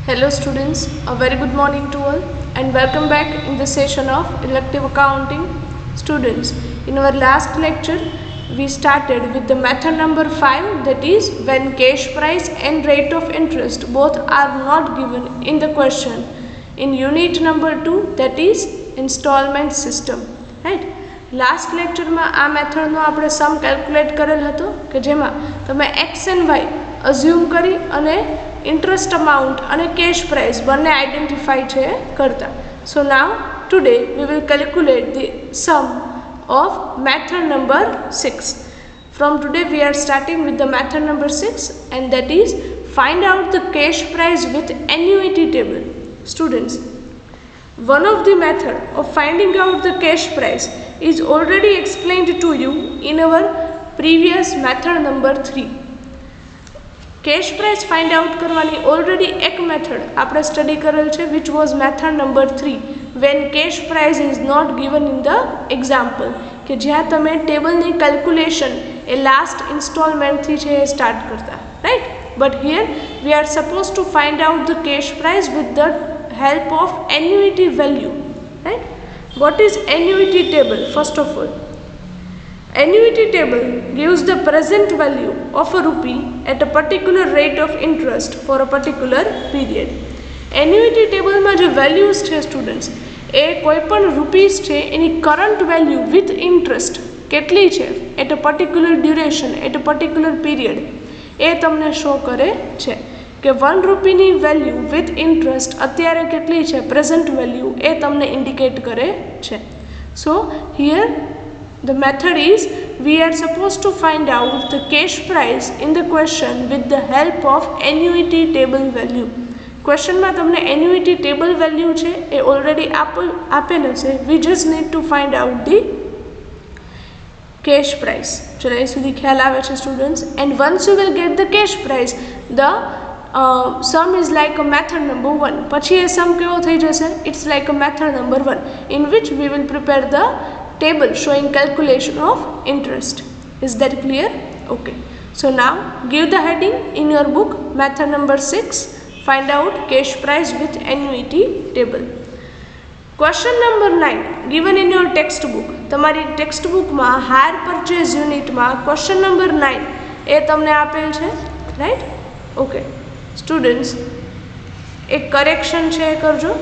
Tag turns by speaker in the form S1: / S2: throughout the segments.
S1: Hello students, a very good morning to all and welcome back in the session of elective accounting. Students, in our last lecture we started with the method number 5, that is when cash price and rate of interest both are not given in the question. In unit number 2, that is installment system, right? Last લેક્ચરમાં આ મેથડનો આપણે સમ calculate કરેલ હતો કે જેમાં તમે x and Y assume કરી અને ઇન્ટરેસ્ટ અમાઉન્ટ અને કેશ પ્રાઇસ બંને આઈડેન્ટિફાઈ છે કરતા. So now today we will calculate the sum of method number 6. From today we are starting with the method number 6 and that is find out the cash price with annuity table. Students, one of the method of finding out the cash price is already explained to you in our previous method number 3. Cash price find out करवानी already एक method આપણે study करेल છે which was method number 3 when cash price is not given in the example કે જ્યાં તમે ટેબલની calculation એ last installment થી છે એ start કરતા, right? But here we are supposed to find out the cash price with the help of annuity value, right? What is annuity table? First of all, annuity table gives the present value of a rupee at a particular rate of interest for a particular period. Annuity table માં જે values છે students એ કોઈપણ rupees છે એની current value with interest કેટલી છે at a particular duration at a particular period એ તમને show કરે છે કે 1 રૂપીની વેલ્યુ વિથ ઇન્ટરેસ્ટ અત્યારે કેટલી છે પ્રેઝન્ટ વેલ્યુ એ તમને ઇન્ડિકેટ કરે છે. So here the method is we are suppose to find out the cash price in the question with the help of annuity table value. ક્વેશ્ચનમાં તમને એન્યુઇટી ટેબલ વેલ્યુ છે એ ઓલરેડી આપેલ છે. We just need to find out the cash price. ચલો એ સુધી ખ્યાલ આવે છે students. And once you will get the cash price the sum is like a method number 1. પછી એ sum કેવો થઈ જશે? It's like a method number 1 in which we will prepare the table showing calculation of interest. Is that clear? Okay. So now give the heading in your book method number 6, find out cash price with annuity table. Question number 9 given in your textbook. તમારી textbookમાં hire purchase unitમાં question number 9 એ તમને આપેલ છે, right? Okay. Students, एक correction છે કરજો.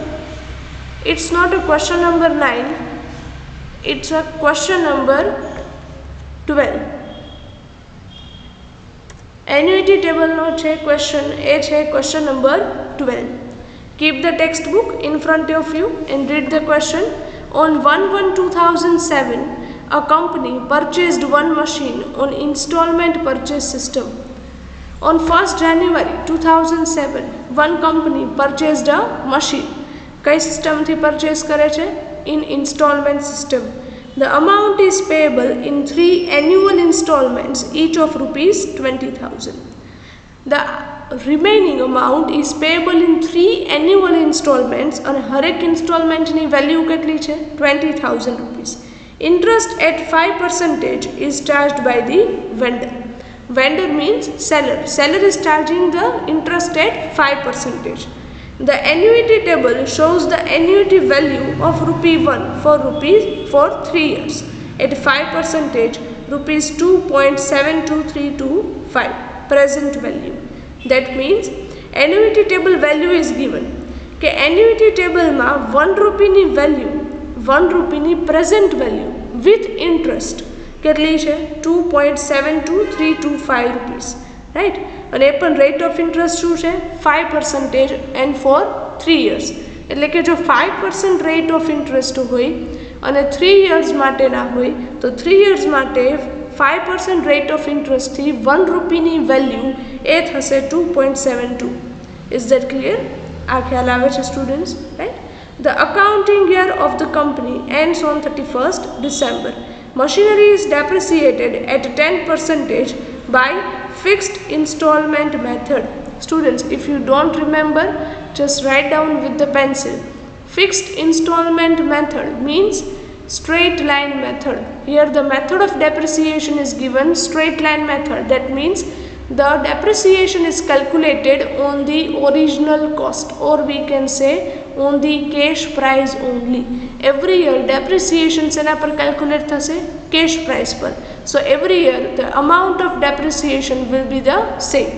S1: It's not a question number 9, it's a question number 12. Annuity table નો છે question એ છે question number 12. Keep the textbook in front of you and read the question. On 1/1/2007 a company purchased one machine on installment purchase system. On 1st January 2007, one company purchased a machine. કઈ સિસ્ટમથી purchase કરે છે? In installment system. The amount is payable in 3 annual installments, each of rupees 20,000. The remaining amount is payable in 3 annual installments અને હરેક ઇન્સ્ટોલમેન્ટની value કેટલી છે? 20,000 rupees. Interest at 5% is charged by the vendor. Vendor means seller. Seller is charging the interest at 5%. The annuity table shows the annuity value of rupee 1 for 3 years at 5%, rupees 2.72325 present value. That means annuity table value is given. કે annuity table માં 1 રૂપીની value 1 રૂપીની present value with interest કેટલી છે? 2.72325 rupees, right? અને એ પણ rate of interest શું છે? 5% and four 3 years. એટલે કે જો 5% રેટ ઓફ ઇન્ટરેસ્ટ હોય અને 3 years માટેના હોય તો 3 years માટે 5% રેટ ઓફ ઇન્ટરેસ્ટથી 1 રૂપીની વેલ્યુ એ થશે 2.72. Is that clear? આ ખ્યાલ આવે છે students, right? The accounting year of the company ends on 31st December. Machinery is depreciated at 10% by fixed installment method. Students, if you don't remember, just write down with the pencil. Fixed installment method means straight line method. Here the method of depreciation is given straight line method. That means the depreciation is calculated on the original cost, or we can say on the cash price only. Every year depreciation सेना पर calculate थशे cash price पर. So every year the amount of depreciation will be the same,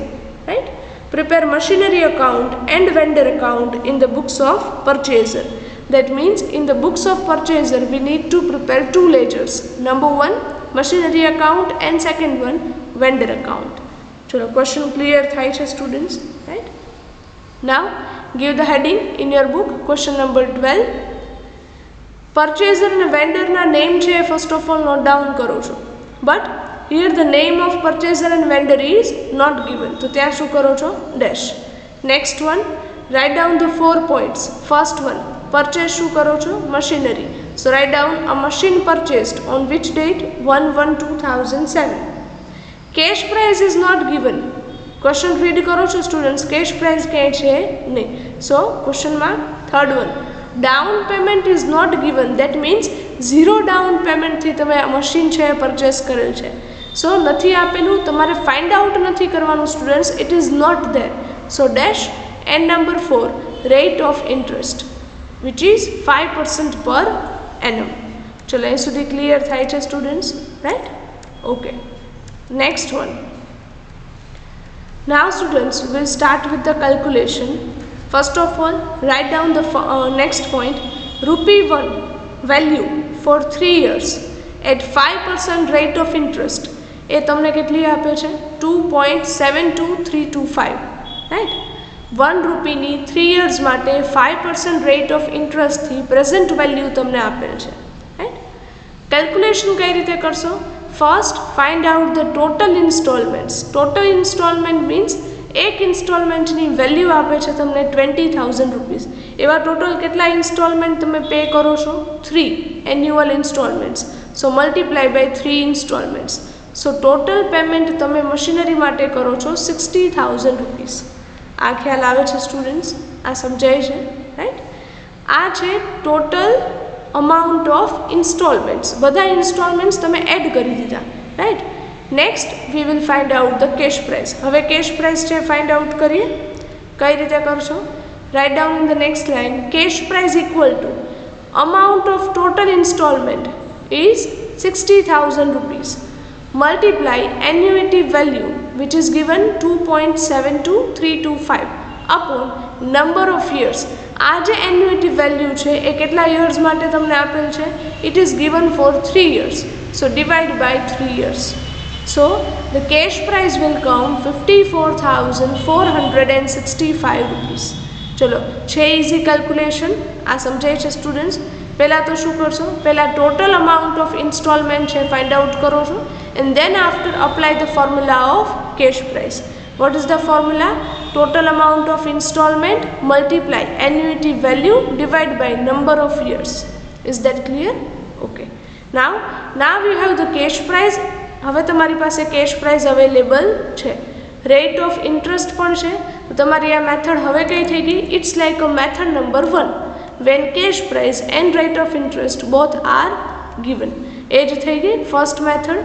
S1: right? Prepare machinery account and vendor account in the books of purchaser. That means in the books of purchaser we need to prepare two ledgers. Number one, machinery account, and second one, vendor account. So question clear થાય છે students, right? Now give the heading in your book. Question number 12. Purchaser and vendor na name છે first of all note down કરો છો. But here the name of purchaser and vendor is not given. તો ત્યાં શું કરો છો? Dash. Next one, write down the 4 points. First one, purchase શું કરો છો? Machinery. So write down a machine purchased on which date? 1/1/2007. Cash price is not given. Question read કરો છો students? Cash price ક્યાંય છે નહીં. So question માં third one, down payment is not given. That means zero down payment થી તમે machine છે purchase કરેલ છે. So નથી આપેલું, તમારે find out નથી કરવાનું students. It is not there. So dash. And number 4, rate of interest, which is 5% per annum. ચલો અહીં સુધી clear થાય છે students, right? Okay. Next one. Now students, we'll start with the calculation. First of all, write down the next point. ₹1 value for 3 years at 5% rate of interest. એ તમને કેટલી આપે છે? 2.72325, right? 1 રૂપિયાની 3 years માટે 5% rate of interest થી present value તમને આપેલ છે, right? Calculation કઈ રીતે કરશો? First, find out the total installments. Total installment means એક ઇન્સ્ટોલમેન્ટની વેલ્યુ આપે છે તમને 20,000 રૂપીસ. એવા ટોટલ કેટલા ઇન્સ્ટોલમેન્ટ તમે પે કરો છો? 3 annual instalments. So multiply by 3 instalments. So total payment તમે મશીનરી માટે કરો છો 60,000 રૂપીસ. આ ખ્યાલ આવે છે સ્ટુડન્ટ્સ? આ સમજાય છે, રાઈટ? આ છે ટોટલ અમાઉન્ટ ઓફ ઇન્સ્ટોલમેન્ટ્સ. બધા ઇન્સ્ટોલમેન્ટ્સ તમે એડ કરી દીધા, right? Next we will find out the cash price. હવે કેશ પ્રાઇસ છે ફાઇન્ડ આઉટ કરીએ. કઈ રીતે કરશો? Write down in the next line. Cash price equal to amount of total installment is 60,000 rupees multiply annuity value which is given 2.72325 upon number of years. આ જે annuity value છે એ કેટલા years માટે તમને આપેલ છે? It is given for 3 years. So divide by 3 years. So the cash price will come 54,465 rupees. ચલો છે ઇઝી કેલ્ક્યુલેશન. આ સમજાય છે સ્ટુડન્ટ્સ? પહેલાં તો શું કરશો? પહેલાં ટોટલ અમાઉન્ટ ઓફ ઇન્સ્ટોલમેન્ટ છે ફાઇન્ડ આઉટ કરો છો, and then after apply the formula of cash price. What is the formula? Total amount of installment multiply annuity value divide by number of years. Is that clear? Okay. Now you have the cash price. હવે તમારી પાસે cash price available છે. Rate of interest પણ છે. તો તમારી આ method હવે કઈ થઈ ગઈ? It's like a method number 1 when cash price and rate of interest both are given. એ જ થઈ ગઈ ફર્સ્ટ મેથડ,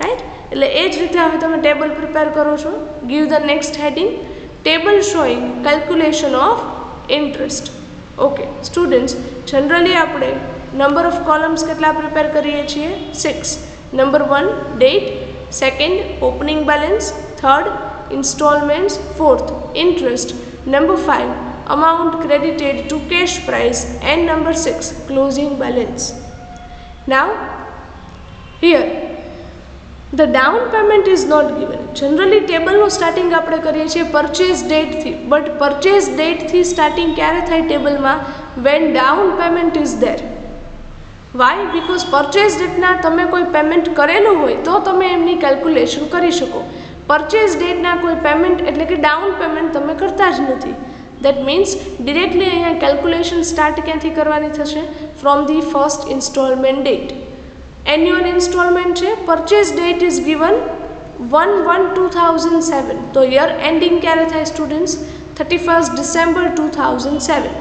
S1: રાઈટ? એટલે એ જ રીતે હવે તમે ટેબલ પ્રિપેર કરો છો. Give the next heading. Table showing calculation of interest. Okay students, generally આપણે number of columns કેટલા prepare કરીએ છીએ? 6. Number 1 date, second opening balance, third installments, fourth interest, number 5 amount credited to cash price, and number 6 closing balance. Now here the down payment is not given. Generally ટેબલનું starting આપણે કરીએ છીએ purchase ડેટથી, but purchase ડેટથી starting ક્યારે થાય ટેબલમાં? When down payment is there. Why? Because purchase ડેટના તમે કોઈ પેમેન્ટ કરેલું હોય તો તમે એમની કેલ્ક્યુલેશન કરી શકો. પરચેઝ ડેટના કોઈ પેમેન્ટ એટલે કે ડાઉન પેમેન્ટ તમે કરતા જ નથી. દેટ મીન્સ ડિરેક્ટલી અહીંયા કેલ્ક્યુલેશન સ્ટાર્ટ ક્યાંથી કરવાની થશે? From the first installment date. Annual installment છે, પરચેઝ ડેટ ઇઝ ગિવન 1/1/2007. તો યર એન્ડિંગ ક્યારે થાય students? 31st December 2007.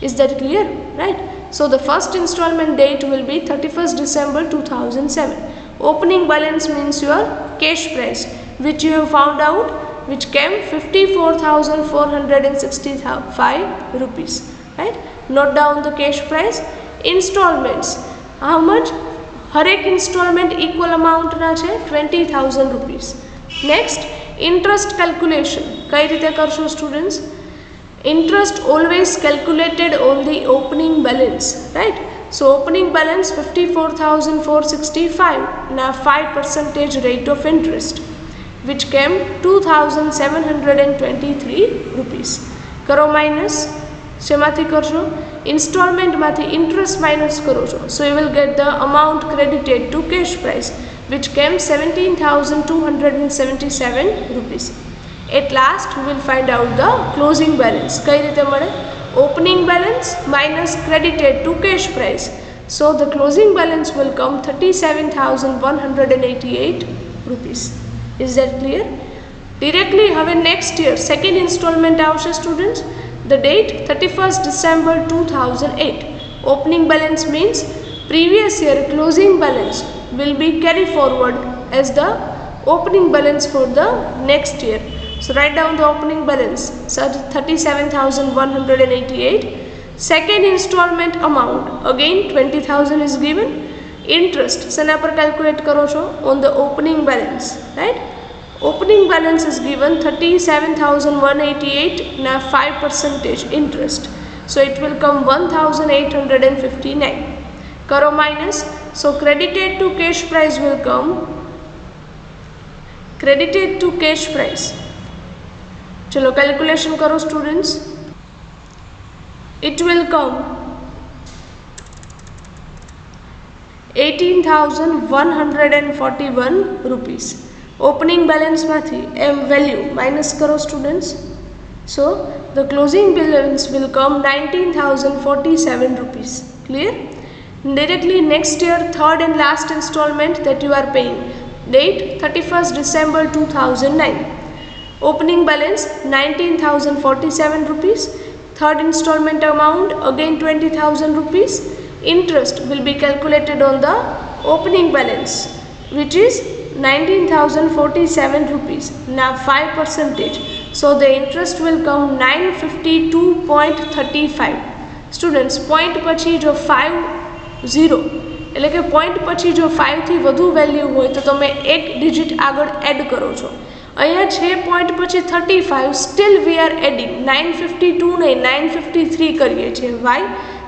S1: Is that clear? Right? So the first installment date will be 31st December 2007. Opening balance means your cash price, which you have found out, which came 54,465 rupees, right? Note down the cash price. Installments, how much? हर एक installment equal amount ना छे 20,000 rupees. Next, interest calculation. कई रीते करशो students? Interest always calculated on the opening balance, right? So opening balance 54,465. Now 5% rate of interest, which came 2,723 rupees. करो minus. શેમાંથી કરશો? ઇન્સ્ટોલમેન્ટમાંથી interest minus કરો છો. So you will get the amount credited to cash price which came 17,277 rupees. At last we will find out the closing balance. કઈ રીતે મળે? Opening balance minus credited to cash price. So the closing balance will come 37,188 rupees. Is that clear? Directly હવે next year second installment આવશે students. The date 31st December 2008. Opening balance means previous year closing balance will be carried forward as the opening balance for the next year. So write down the opening balance. So 37,188. Second installment amount again 20,000 is given. Interest શેના પર calculate કરો છો? On the opening balance, right? Opening balance is given 37,188. Now 5% interest, so it will come 1,859. Karo minus. So credited to cash price will come. Credited to cash price. चलो calculation करो students. It will come 18,141 rupees. Opening balance माथी m value minus करो students. So the closing balance will come 19,047 rupees. Clear? Directly next year third and last installment that you are paying. Date 31st December 2009. Opening balance 19,047 rupees. Third installment amount again 20,000 rupees. Interest will be calculated on the opening balance, which is 19,047 rupees. Now 5%. So the interest will come 952.35. Students, point પછી જો 50 એટલે કે point પછી જો 5 થી વધુ value હોય તો તમે એક ડિજિટ આગળ એડ કરો છો. અહીંયા છે point પછી 35, still we are adding 952 નહીં 953 કરીએ છીએ. Why?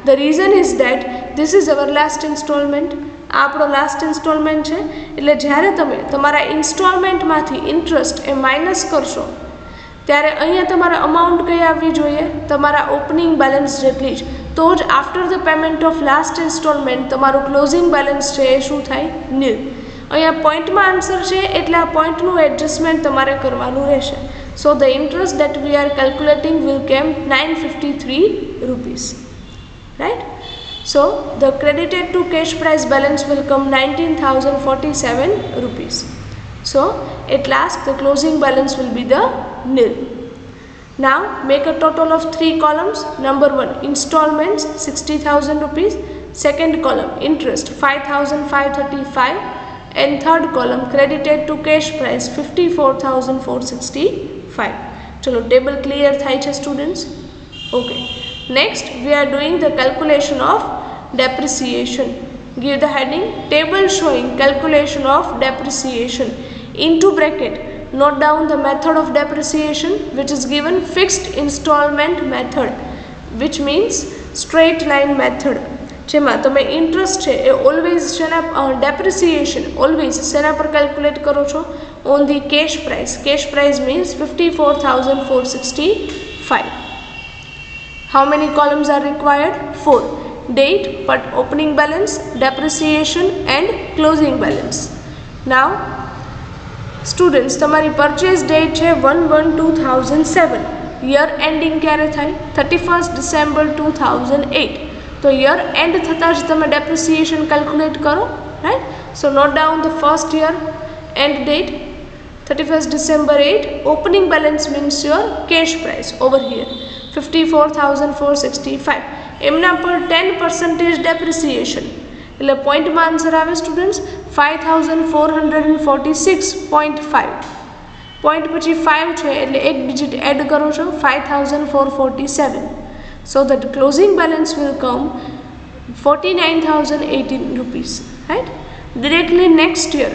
S1: The reason is that this is our last installment. આ આપણો લાસ્ટ ઇન્સ્ટોલમેન્ટ છે, એટલે જ્યારે તમે તમારા ઇન્સ્ટોલમેન્ટમાંથી ઇન્ટરેસ્ટ એ માઇનસ કરશો ત્યારે અહીંયા તમારા અમાઉન્ટ કઈ આવવી જોઈએ? તમારા ઓપનિંગ બેલેન્સ જેટલી જ. તો જ after the payment of last installment તમારું ક્લોઝિંગ બેલેન્સ છે એ શું થાય? નીલ. અહીંયા પોઈન્ટમાં આન્સર છે એટલે આ પોઈન્ટનું એડજસ્ટમેન્ટ તમારે કરવાનું રહેશે. So the interest that we are calculating will come 953 rupees, right? So the credited to cash price balance will come 19,047 rupees. So at last the closing balance will be the nil. Now make a total of 3 columns. Number 1, installments 60,000 rupees. Second column, interest 5,535. And third column, credited to cash price 54,465. Chalo table clear thai chhe students? Okay. Next we are doing the calculation of depreciation. Give the heading table showing calculation of depreciation. Into bracket note down the method of depreciation, which is given fixed installment method, which means straight line method. જેમાં તમે interest છે એ always શેના depreciation always શેના પર calculate કરો છો? On the cash price. Cash price means 54,465. How many columns are required? 4. Date, but opening balance, depreciation and closing balance. Now students, તમારી purchase date છે 1/1/2007. year ending ક્યારે થાય? 31st December 2008. તો year end થતાં જ તમે depreciation calculate કરો, right? So note down the first year end date 31st December 8. Opening balance means your cash price over here 54,465. એમના પર 10% depreciation, એટલે પોઈન્ટમાં આન્સર આવે સ્ટુડન્ટ્સ 5,446.5. પોઈન્ટ પછી 5 છે એટલે એક ડિજિટ એડ કરો છો 5447. So that closing balance will come 49,018 rupees, right? Directly next year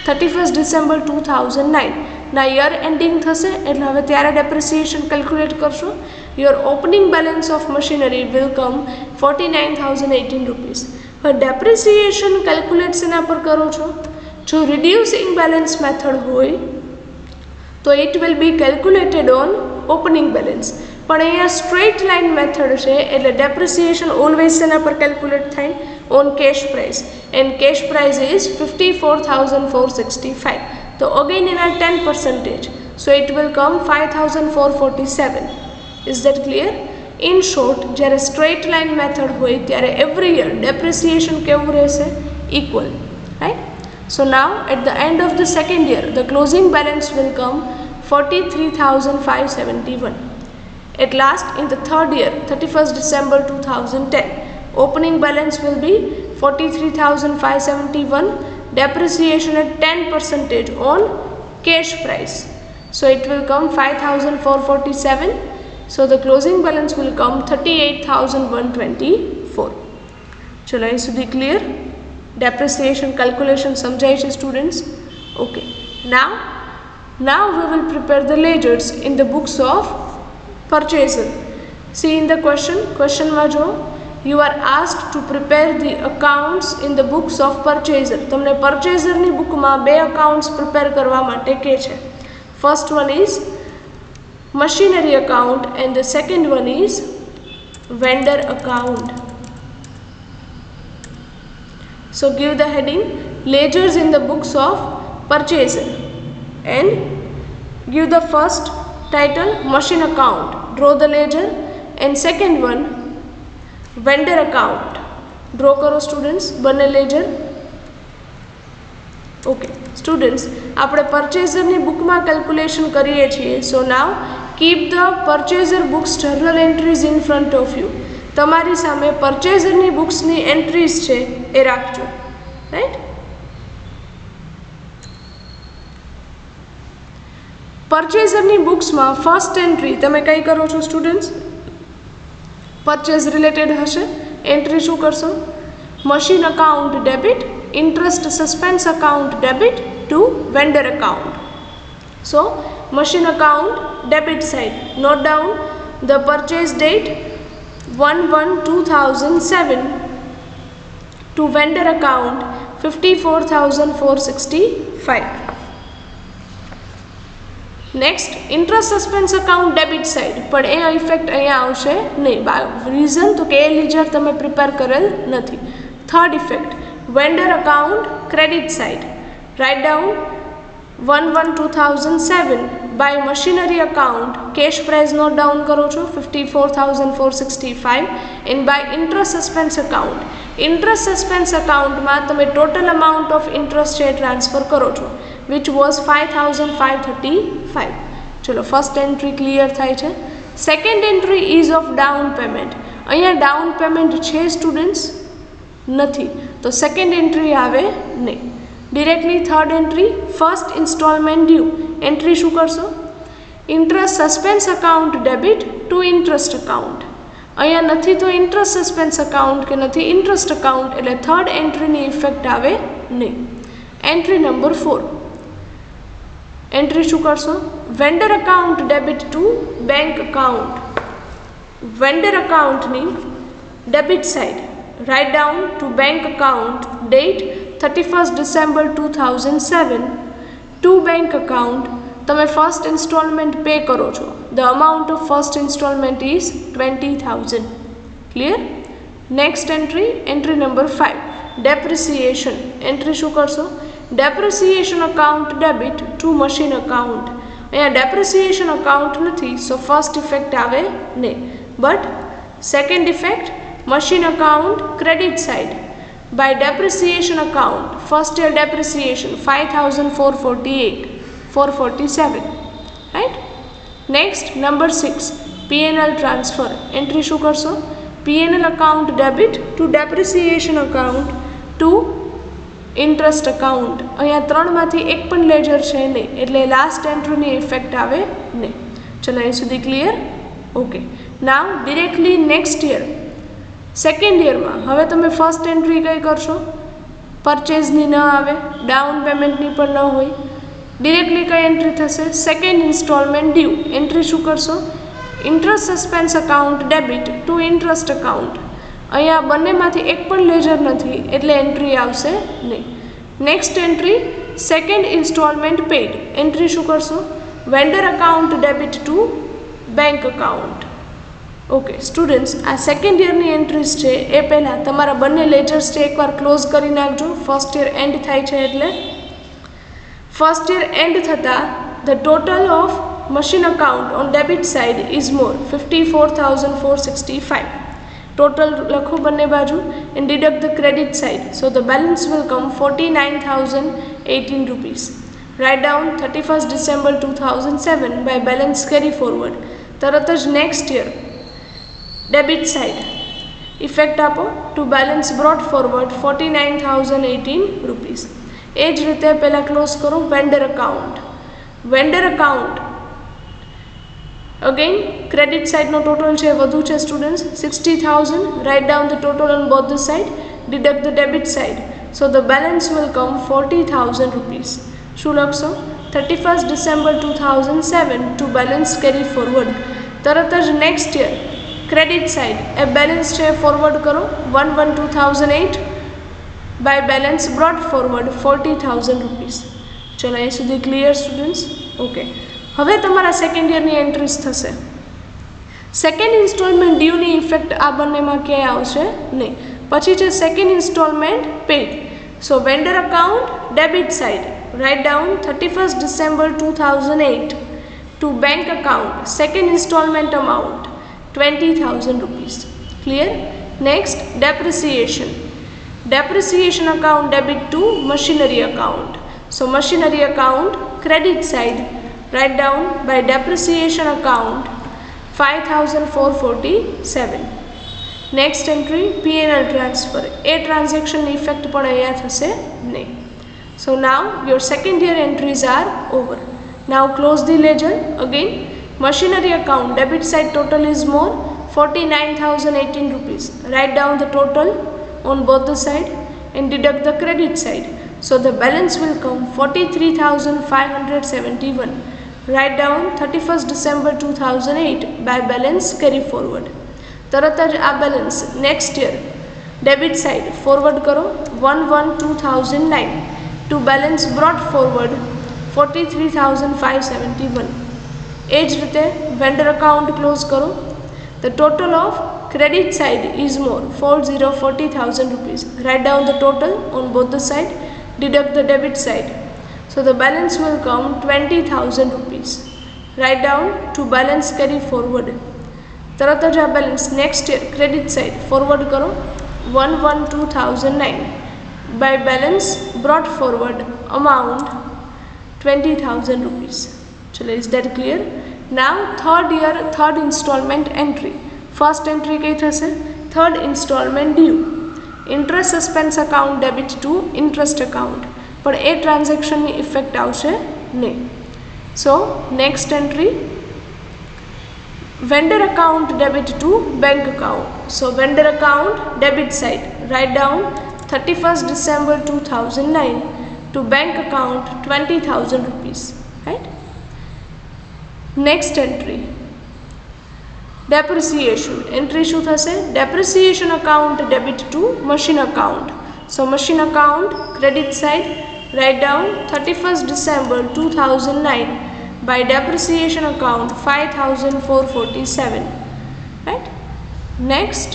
S1: 31st December 2009 ના યર એન્ડિંગ થશે એટલે હવે ત્યારે ડેપ્રિસિએશન કેલ્ક્યુલેટ કરશો. Your opening balance of machinery will come 49,018 rupees. હવે ડેપ્રિસિએશન કેલ્ક્યુલેટ શેના પર કરો છો? જો રિડ્યુસિંગ બેલેન્સ મેથડ હોય તો it will be calculated on opening balance. પણ અહીંયા સ્ટ્રેટ લાઇન મેથડ છે એટલે ડેપ્રિસિએશન ઓલવેઝ શેના પર કેલ્ક્યુલેટ થાય? On cash price, and cash price is 54,465. તો અગેન એના 10%, so it will come 5,447. Is that clear? In short, જ્યારે સ્ટ્રેટ લાઇન મેથડ હોય ત્યારે એવરી યર ડેપ્રિસિએશન કેવું રહેશે? Equal, right? So now at the end of the second year, the closing balance will come 43,571. At last, in the third year, 31st December 2010, opening balance will be 43,571, depreciation at 10% on cash price. So it will come 5,447. So the closing balance will come 38,124. Chalo, is it clear? Depreciation calculation સમજાય છે students? Okay. Now we will prepare the ledgers in the books of purchaser. See in the question માં જો you are asked to prepare the accounts in the books of purchaser. તમને purchaser ની બુકમાં બે accounts prepare કરવા માટે કહે છે. First one is machinery account and the second one is vendor account. So give the heading ledgers in the books of purchaser and give the first title machine account, draw the ledger, and second one vendor account, draw karo students બંને ledger. Okay students, આપણે purchaser ની બુકમાં calculation કરીએ છીએ. So now keep the purchaser books journal entries in front of you. તમારી સામે પરચેઝરની બુક્સની entries છે એ રાખજો, રાઈટ? પરચેઝરની બુક્સમાં ફર્સ્ટ એન્ટ્રી તમે કઈ કરો છો સ્ટુડન્ટ્સ? પરચેઝ રિલેટેડ હશે. એન્ટ્રી શું કરશો? Machine account debit, interest suspense account debit two vendor account. So machine account debit side, note down the purchase date 1/1/2007 to vendor account 54,465. Next, interest suspense account debit side, પણ એ effect અહીંયા આવશે નહીં. Reason તો કે એ ledger તમે prepare કરેલ નથી. Third effect, vendor account credit side, write down 1/1/2007 by machinery account cash price note down કરો છો 54,465 and by interest suspense account માં તમે total amount of interest છે ટ્રાન્સફર કરો છો which was 5,535. ચલો ફર્સ્ટ એન્ટ્રી ક્લિયર થાય છે. Second entry is of down payment. અહીંયા ડાઉન પેમેન્ટ છે સ્ટુડન્ટ્સ? નથી, તો સેકન્ડ એન્ટ્રી આવે નહીં. Directly third entry first instalment due. Entry શું કરશો? Interest suspense account debit to interest account. અહીંયા નથી તો ઇન્ટરેસ્ટ સસ્પેન્સ અકાઉન્ટ કે નથી ઇન્ટરેસ્ટ અકાઉન્ટ એટલે થર્ડ એન્ટ્રીની ઇફેક્ટ આવે નહીં. એન્ટ્રી નંબર 4, એન્ટ્રી શું કરશો? Vendor account debit to bank account. Vendor અકાઉન્ટની debit side write down to bank account date 31st December 2007 two bank account. તમે ફર્સ્ટ ઇન્સ્ટોલમેન્ટ પે કરો છો. The amount of first installment is 20,000. Clear? Next entry, entry number 5, depreciation. Entry શું કરશો? Depreciation account debit two machine account. અહીંયા depreciation account નથી, so first effect આવે નહીં. But second effect machine account credit side by depreciation account, first year depreciation 5,447, right? Next number 6, P&L transfer. Entry શું કરશો? P&L account debit to depreciation account to interest account अहींया 3 मांथी एक पण laser छे नहीं एटले लास्ट एंट्रीनी इफेक्ट आवे नहीं। चलो अहीं सुधी clear. Okay, now directly next year second year में हवे तमे फर्स्ट एंट्री कई करशो? परचेजनी न आवे, डाउन पेमेंटनी पण न होय, डिरेक्टली कई एंट्री थशे? Second instalment due. एंट्री शुं करशो? Interest suspense account debit to interest account. अहींया बंनेमांथी एक पण लेजर नथी एटले एंट्री आवशे नहीं। Next entry second installment paid. Entry शुं करशो? Vendor account debit to bank account. Okay students, आ सेकेंड ईयरनी एंट्रीज छे ए पहेला तमारा बंने लेजर्स छे एकवार क्लोज करी नाखजो। फर्स्ट ईयर एंड थाय छे एटले फर्स्ट ईयर एंड थता the total of machine account on debit side is more 54,465। Total लखो बंने बाजू and deduct the credit side, so the balance will come 49,018 rupees. Right down 31st December 2007 by balance carry forward. तरत ज next year debit side effect आपो to balance brought forward 49,018 rupees. ए ज रीते पहला क्लोज करो vendor account. Vendor account again credit side नो total है वधु है students 60,000। Right down the total on both the side, deduct the debit side, so the balance will come 40,000 rupees. शू लखशो 31st December 2007 to balance carry forward. तरत ज next year credit side ए balance है forward करो 1/1/2008 by balance brought forward 40,000 rupees. चलो अहीं सुधी क्लियर स्टूडेंट्स। ओके, हवे तमारा सेकेंड ईयरनी एंट्रीज थशे। सेकेंड इंस्टॉलमेंट ड्यूनी इफेक्ट आ बंनेमां क्यांय आवशे नहीं। पछी छे second installment paid, so vendor account debit side right down 31st December 2008 to bank account second installment amount 20,000 rupees. Clear. Next depreciation. Depreciation account debit to machinery account, so machinery account credit side right down by depreciation account 5,447। Next entry P&L transfer. ए transaction effect पण अहींया थशे नहीं। So now your second year entries are over. Now close the laser. Again machinery account debit side total is more 49,018 rupees. Write down the total on both the side and deduct the credit side, so the balance will come 43,571. Write down 31st December 2008 by balance carry forward. तरत ज आ balance next year debit side forward करो 1/1/2009 to balance brought forward 43,571। एज रीते vendor account close करो। The total of credit side is more 40,000 rupees. Right down the total on both the side, deduct the debit side, so the balance will come 20,000 rupees. Right down to balance carry forward. तरत ज आ balance next year credit side forward करो 1/1/2009 bye balance brought forward amount 20,000 rupees. चलो is that clear. Now third year third installment entry. First entry कई थशे? Third installment due. Interest suspense account debit to interest account, पर ए transaction effect आवशे नहीं। So next entry vendor account debit to bank account, so vendor account debit side right down 31st December 2009 to bank account 20,000 rupees. Right. Next entry depreciation. Entry शू थशे? Depreciation account debit to machine account, so machine account credit side right down 31st December 2009 by depreciation account 5,447। Right. Next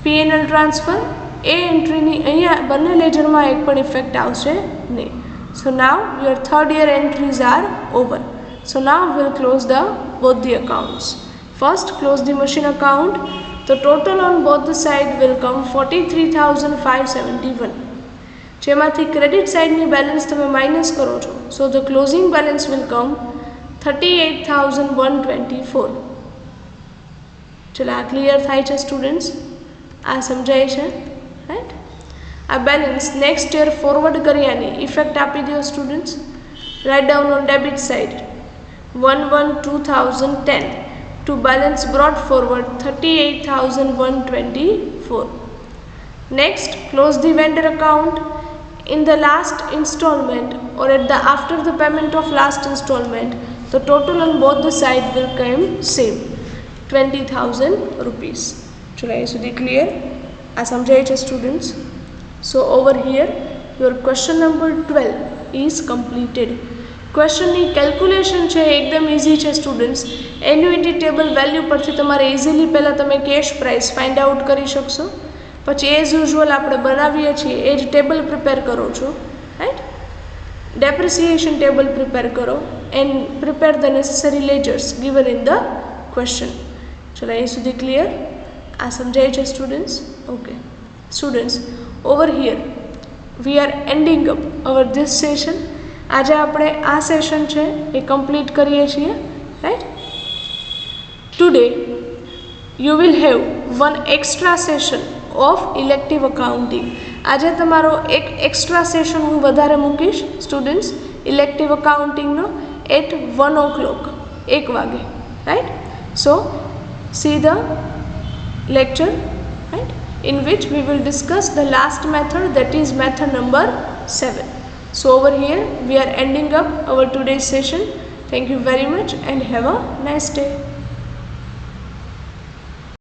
S1: P&L transfer. ए entry अहींया बंने ledger में एक पण effect आवशे नहीं। So now your third year entries are over. So now we'll close both the accounts. First close the machine account. The total on both the side will come 43,571. જેમાંથી credit સાઇડની balance તમે minus કરો છો, so the closing balance will come 38,124. ચલો આ clear થાય છે students? આ સમજાય છે, રાઈટ? આ બેલેન્સ નેક્સ્ટ યર ફોરવર્ડ કર્યાની ઇફેક્ટ આપી દો students. Right down on debit side 1/1/2010 to balance brought forward 38,124. Next, close the vendor account. In the last installment or at the after the payment of last installment, the total on both the side will come same 20,000 rupees. Chalo ये સુધી clear? આ સમજાય છે students? So over here your question number 12 is completed. Question ની calculation છે એકદમ easy છે students. Annuity table value પરથી તમારે ઇઝીલી પહેલાં તમે કેશ પ્રાઇસ ફાઇન્ડ આઉટ કરી શકશો. પછી એઝ યુઝ્યુઅલ આપણે બનાવીએ છીએ એ જ ટેબલ પ્રિપેર કરો છો, રાઈટ. ડેપ્રિસિએશન ટેબલ પ્રિપેર કરો and prepare the necessary ledgers given in the question. ચલો અહીં સુધી ક્લિયર? આ સમજાય છે students? Okay students, over here we are ending up our this session. આજે આપણે આ સેશન છે એ કમ્પ્લીટ કરીએ છીએ, right. Today you will have one extra session of elective accounting. આજે તમારો એક એક્સ્ટ્રા સેશન હું વધારે મૂકીશ સ્ટુડન્ટ્સ ઇલેક્ટિવ અકાઉન્ટિંગનો એટ 1 o'clock, 1 વાગે, right. So see the lecture, right, in which we will discuss the last method, that is method number 7. So over here we are ending up our today's session. Thank you very much and have a nice day.